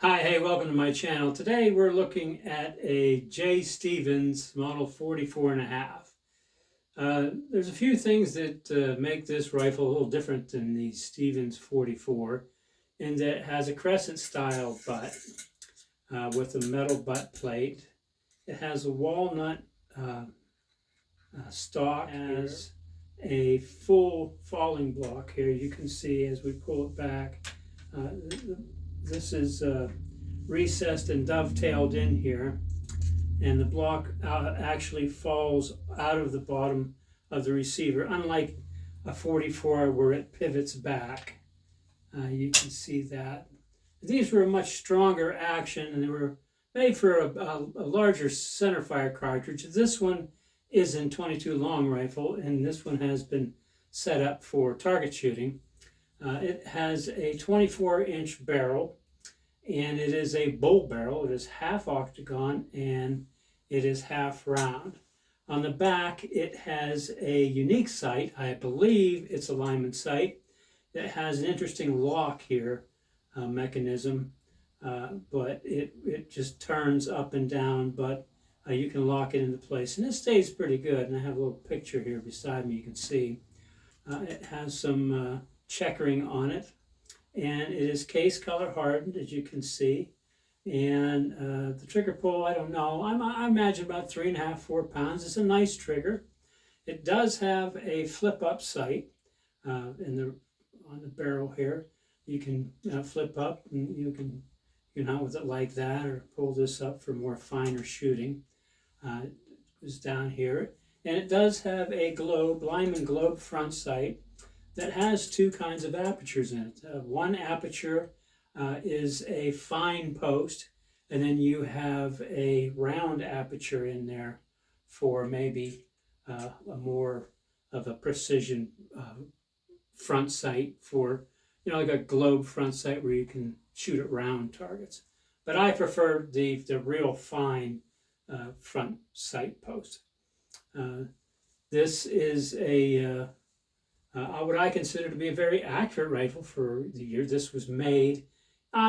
Hi, hey, welcome to my channel. Today we're looking at a J. Stevens Model 44.5. There's a few things that make this rifle a little different than the Stevens 44, in that it has a crescent style butt with a metal butt plate. It has a walnut stock, has a full falling block here. You can see as we pull it back, this is recessed and dovetailed in here, and the block actually falls out of the bottom of the receiver, unlike a 44 where it pivots back. You can see that. These were a much stronger action, and they were made for a larger centerfire cartridge. This one is in .22 long rifle, and this one has been set up for target shooting. It has a 24-inch barrel, and it is a bull barrel. It is half octagon and it is half round. On the back, it has a unique sight. I believe it's a Lyman sight. It has an interesting lock here mechanism, but it just turns up and down, but you can lock it into place, and it stays pretty good. And I have a little picture here beside me you can see. It has some checkering on it, and it is case color hardened, as you can see. And the trigger pull, I don't know, I imagine about 3.5, 4 pounds. It's a nice trigger. It does have a flip up sight on the barrel here. You can flip up, and you can hunt with it like that, or pull this up for more finer shooting. It goes down here, and it does have a globe, Lyman globe front sight, that has two kinds of apertures in it. One aperture is a fine post, and then you have a round aperture in there for maybe a more of a precision front sight for, like a globe front sight where you can shoot at round targets. But I prefer the real fine front sight post. This is a what I consider to be a very accurate rifle for the year this was made.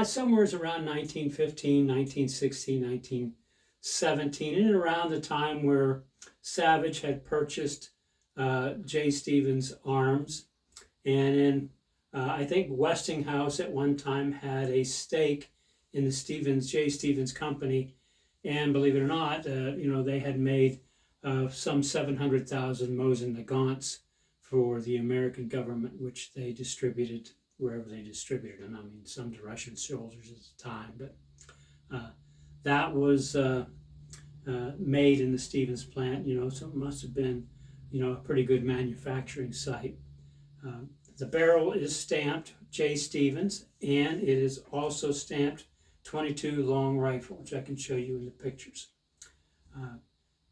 Somewhere around 1915, 1916, 1917, and around the time where Savage had purchased J. Stevens arms. And in, I think Westinghouse at one time had a stake in the J. Stevens company. And believe it or not, they had made some 700,000 Mosin Nagants for the American government, which they distributed wherever they distributed them. I mean, some to Russian soldiers at the time, but that was made in the Stevens plant, so it must have been, a pretty good manufacturing site. The barrel is stamped J. Stevens, and it is also stamped .22 long rifle, which I can show you in the pictures.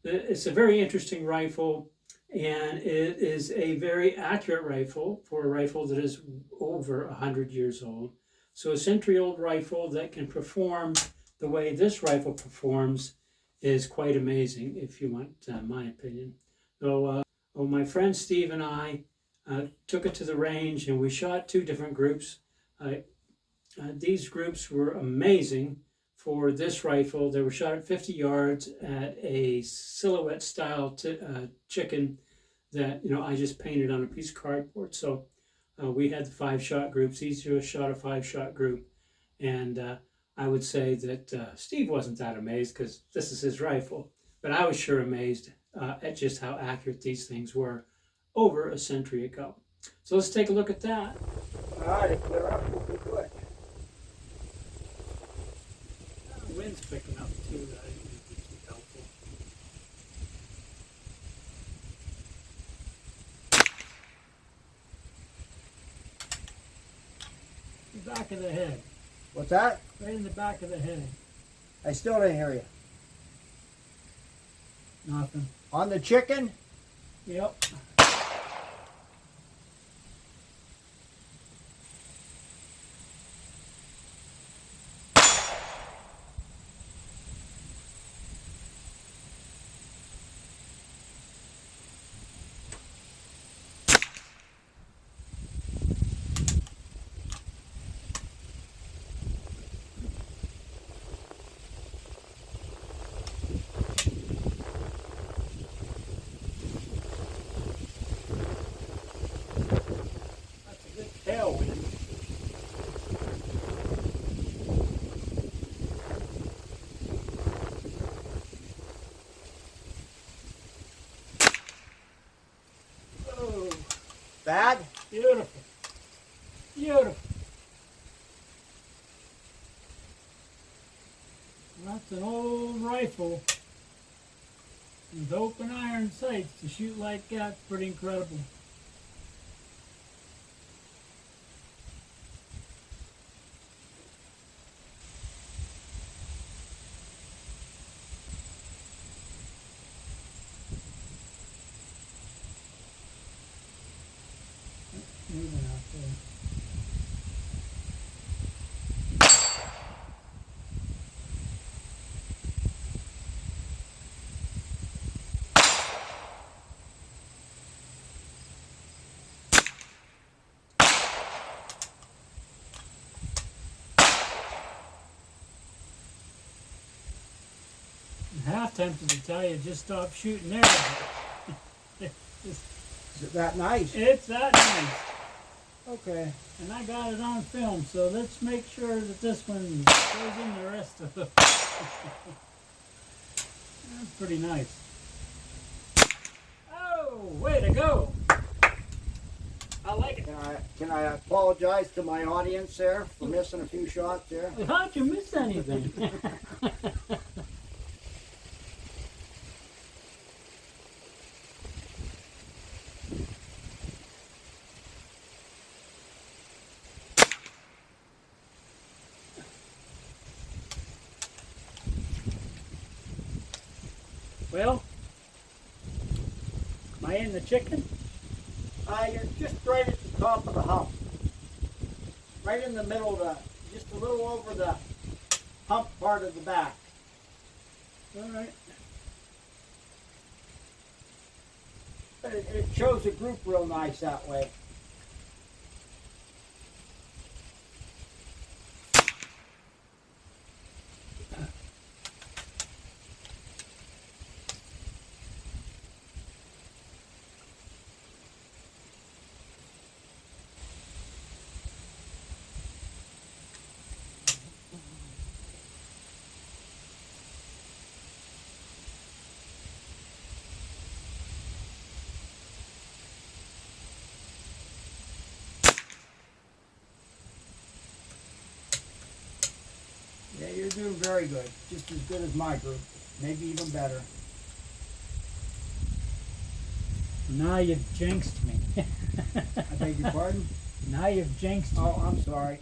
It's a very interesting rifle, and it is a very accurate rifle for a rifle that is over 100 years old. So a century-old rifle that can perform the way this rifle performs is quite amazing, if you want my opinion. So my friend Steve and I took it to the range, and we shot two different groups. These groups were amazing for this rifle. They were shot at 50 yards at a silhouette style chicken that I just painted on a piece of cardboard. So we had the 5-shot groups. Each of us shot a 5-shot group, and I would say that Steve wasn't that amazed because this is his rifle, but I was sure amazed at just how accurate these things were over a century ago. So let's take a look at that. All right, clear up will be good. The wind's picking up too. That I think would be helpful. The back of the head. What's that? Right in the back of the head. I still didn't hear you. Nothing. On the chicken? Yep. Bad? Beautiful. Beautiful. That's an old rifle with open iron sights. To shoot like that's pretty incredible. Moving out there. I'm half tempted to tell you just stop shooting there. Is it that nice? It's that nice. Okay. And I got it on film, so let's make sure that this one goes in the rest of it. That's pretty nice. Oh, way to go! I like it. Can I apologize to my audience there for missing a few shots there? How'd you miss anything? Well, am I in the chicken? You're just right at the top of the hump. Right in the middle of the, just a little over the hump part of the back. All right. But it shows a group real nice that way. Yeah, you're doing very good. Just as good as my group. Maybe even better. Now you've jinxed me. I beg your pardon? Now you've jinxed me. Oh, I'm sorry.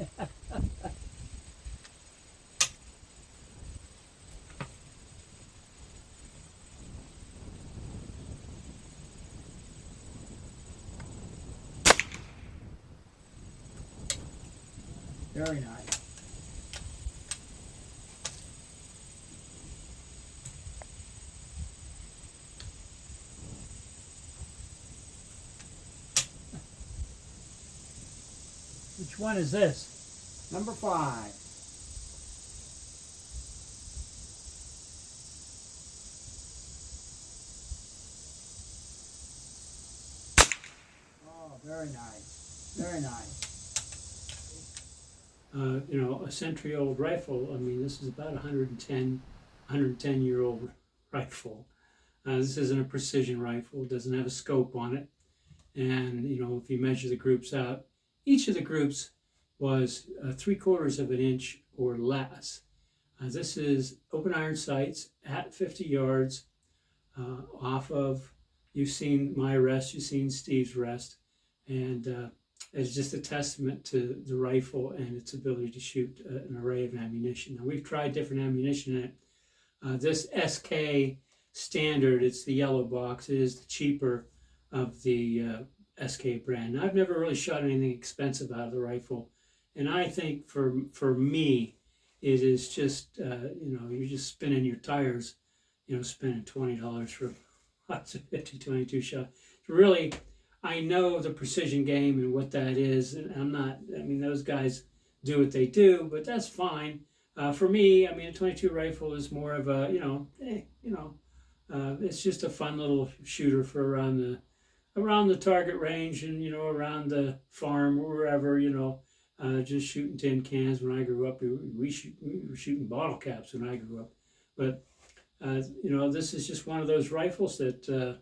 Very nice. Which one is this? Number 5. Oh, very nice. Very nice. You know, a century-old rifle. I mean, this is about 110-year-old rifle. This isn't a precision rifle. It doesn't have a scope on it. And, you know, if you measure the groups out, each of the groups was 3/4 of an inch or less. This is open iron sights at 50 yards off of, you've seen my rest, you've seen Steve's rest. And it's just a testament to the rifle and its ability to shoot an array of ammunition. Now, we've tried different ammunition in it. This SK Standard, it's the yellow box, it is the cheaper of the SK brand. Now, I've never really shot anything expensive out of the rifle. And I think for me, it is just, you know, you're just spinning your tires, you know, spending $20 for lots of 50-22 shot. Really, I know the precision game and what that is, and I'm not, I mean, those guys do what they do, but that's fine. For me, I mean, a 22 rifle is more of a, it's just a fun little shooter for around the target range and, you know, around the farm or wherever, you know, just shooting tin cans. When I grew up, we were shooting bottle caps when I grew up. But, you know, this is just one of those rifles that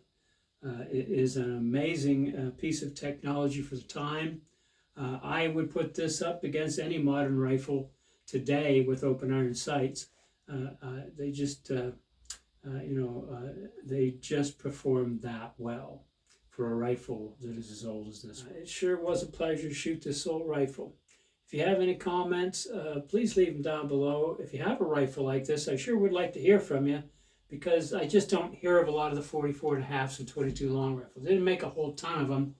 It is an amazing piece of technology for the time. I would put this up against any modern rifle today with open iron sights. They just, they just perform that well for a rifle that is as old as this one. It sure was a pleasure to shoot this old rifle. If you have any comments, please leave them down below. If you have a rifle like this, I sure would like to hear from you, because I just don't hear of a lot of the 44.5s and 22 long rifles. They didn't make a whole ton of them,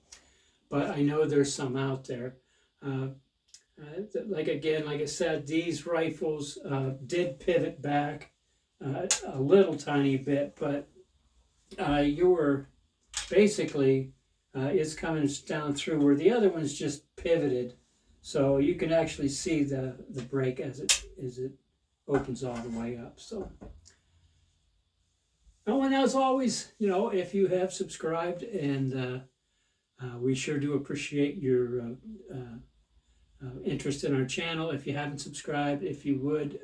but I know there's some out there. Like I said, these rifles did pivot back a little tiny bit, but you're basically it's coming down through where the other one's just pivoted, so you can actually see the break as it opens all the way up. So, and as always, if you have subscribed, and we sure do appreciate your interest in our channel. If you haven't subscribed, if you would,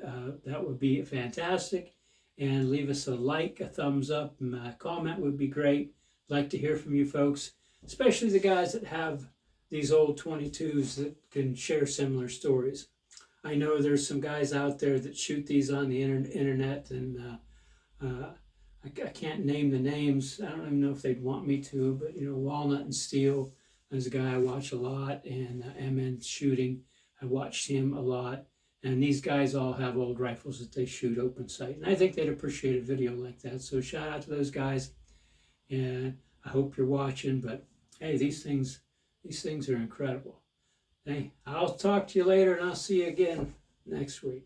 that would be fantastic. And leave us a like, a thumbs up, and a comment would be great. I'd like to hear from you folks, especially the guys that have these old 22s that can share similar stories. I know there's some guys out there that shoot these on the internet, and I can't name the names. I don't even know if they'd want me to, but Walnut and Steel is a guy I watch a lot, and MN Shooting, I watched him a lot. And these guys all have old rifles that they shoot open sight, and I think they'd appreciate a video like that. So shout out to those guys, and I hope you're watching. But hey, these things are incredible. Hey, I'll talk to you later, and I'll see you again next week.